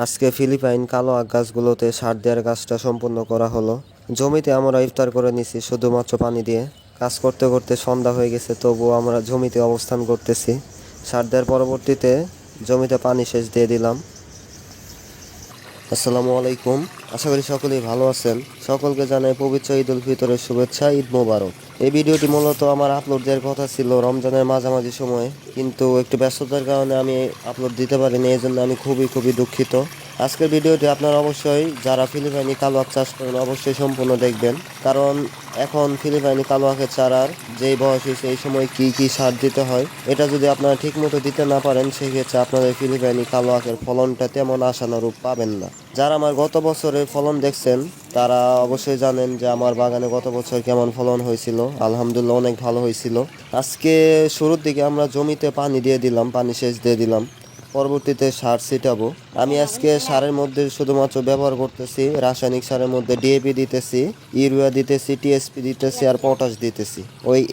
আজকে ফিলিপাইন কালো আখ গাছগুলোতে সার দেওয়ার কাজটা সম্পূর্ণ করা হলো। জমিতে আমরা ইফতার করে নিছি শুধুমাত্র পানি দিয়ে। কাজ করতে করতে সন্ধ্যা হয়ে গেছে, তবুও আমরা জমিতে অবস্থান করতেছি। সার দেওয়ার পরবর্তীতে জমিতে পানি সেচ দিয়ে দিলাম। আসসালামু আলাইকুম, আশা করি সকলেই ভালো আছেন। সকলকে জানাই পবিত্র ঈদ উল ফিতরের শুভেচ্ছা, ঈদ মোবারক। এই ভিডিওটি মূলত আমার আপলোড দেওয়ার কথা ছিল রমজানের মাঝামাঝি সময়ে, কিন্তু একটু ব্যস্ততার কারণে আমি আপলোড দিতে পারিনি। এই জন্য আমি খুবই দুঃখিত। আজকের ভিডিওটি আপনারা অবশ্যই যারা ফিলিপাইনি কালো আখ চাষ করেন অবশ্যই সম্পূর্ণ দেখবেন, কারণ এখন ফিলিপাইনি কালো আখের চারার যেই বয়স হয়েছে এই সময় কি সার দিতে হয়, এটা যদি আপনারা ঠিক মতো দিতে না পারেন সেক্ষেত্রে আপনাদের ফিলিপাইনি কালো আখের ফলনটা তেমন আশানুরূপ পাবেন না। যারা আমার গত বছরের ফলন দেখছেন তারা অবশ্যই জানেন যে আমার বাগানে গত বছর কেমন ফলন হয়েছিল। আলহামদুলিল্লাহ অনেক ভালো হয়েছিল। আজকে শুরুর দিকে আমরা জমিতে পানি দিয়ে দিলাম, পানি সেচ দিয়ে দিলাম, পরবর্তীতে সার ছিটাবো। আমি আজকে সারের মধ্যে শুধুমাত্র ব্যবহার করতেছি রাসায়নিক সারের মধ্যে ডিএপি দিতেছি, ইউরিয়া দিতেছি, টিএসপি দিতেছি আর পটাশ দিতেছি।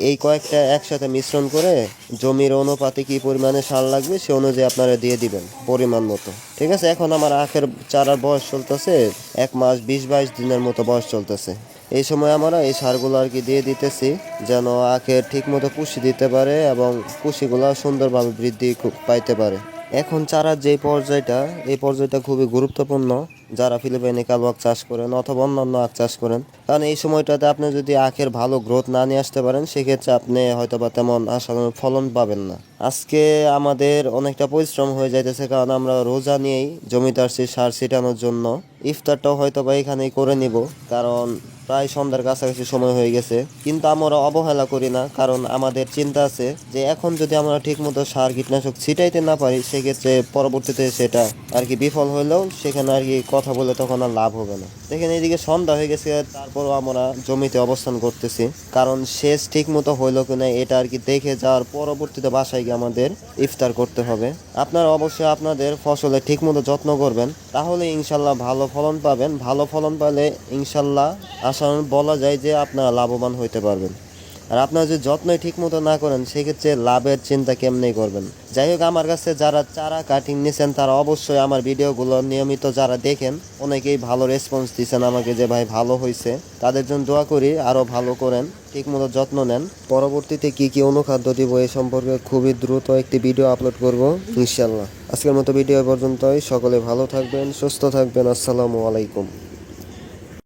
এই কয়েকটা একসাথে মিশ্রণ করে জমির অনুপাতে কি পরিমাণে সার লাগবে সে অনুযায়ী আপনারা দিয়ে দিবেন পরিমাণ মতো। ঠিক আছে, এখন আমার আখের চারার বয়স চলতেছে 1 মাস 20-22 দিনের মতো বয়স চলতেছে। এই সময় আমরা এই সারগুলো আর কি দিয়ে দিতেছি যেন আখের ঠিক মতো কুশি দিতে পারে এবং কুশিগুলো সুন্দরভাবে বৃদ্ধি পাইতে পারে। এখন চারার যে পর্যায়টা, এই পর্যায়টা খুবই গুরুত্বপূর্ণ যারা ফিলিপাইনি কালো আখ চাষ করেন অথবা অন্যান্য আখ চাষ করেন, কারণ এই সময়টাতে আপনি যদি আখের ভালো গ্রোথ না নিয়ে আসতে পারেন সেক্ষেত্রে আপনি হয়তো বা তেমন আশানুরূপ ফলন পাবেন না। আজকে আমাদের অনেকটা পরিশ্রম হয়ে যাইতেছে, কারণ আমরা রোজা নিয়েই জমিতে আসছি সার ছিটানোর জন্য। ইফতারটাও হয়তো বা এখানেই করে নিব, কারণ প্রায় সন্ধ্যার কাছাকাছি সময় হয়ে গেছে। কিন্তু আমরা অবহেলা করি না, কারণ আমাদের চিন্তা আছে যে এখন যদি আমরা ঠিকমতো সার কীটনাশক ছিটাইতে না পারি সেক্ষেত্রে পরবর্তীতে সেটা আর কি বিফল হইলেও সেখানে আর কি কথা বলে তখন আর লাভ হবে না। দেখেন এইদিকে সন্ধ্যা হয়ে গেছে, তারপরও আমরা জমিতে অবস্থান করতেছি, কারণ সেচ ঠিকমতো হইলো কিনা এটা আর কি দেখে যাওয়ার পরবর্তীতে বাসায় গিয়ে আমাদের ইফতার করতে হবে। আপনারা অবশ্যই আপনাদের ফসলে ঠিকমতো যত্ন করবেন, তাহলে ইনশাল্লাহ ভালো ফলন পাবেন। ভালো ফলন পেলে ইনশাল্লাহ বলা যায় যে আপনারা লাভবান হইতে পারবেন। আর আপনারা যদি যত্নই ঠিক মতো না করেন সেক্ষেত্রে লাভের চিন্তা কেমনেই করবেন। যাই হোক, আমার কাছে যারা চারা কাটিং নিছেন তারা অবশ্যই আমার ভিডিওগুলো নিয়মিত যারা দেখেন অনেকেই ভালো রেসপন্স দিচ্ছেন আমাকে যে ভাই ভালো হয়েছে। তাদের জন্য দোয়া করি আরও ভালো করেন, ঠিক মতো যত্ন নেন। পরবর্তীতে কি অনুখাদ্য দিব এই সম্পর্কে খুবই দ্রুত একটি ভিডিও আপলোড করব ইনশাল্লাহ। আজকের মতো ভিডিও পর্যন্তই। সকলে ভালো থাকবেন, সুস্থ থাকবেন। আসসালামু আলাইকুম।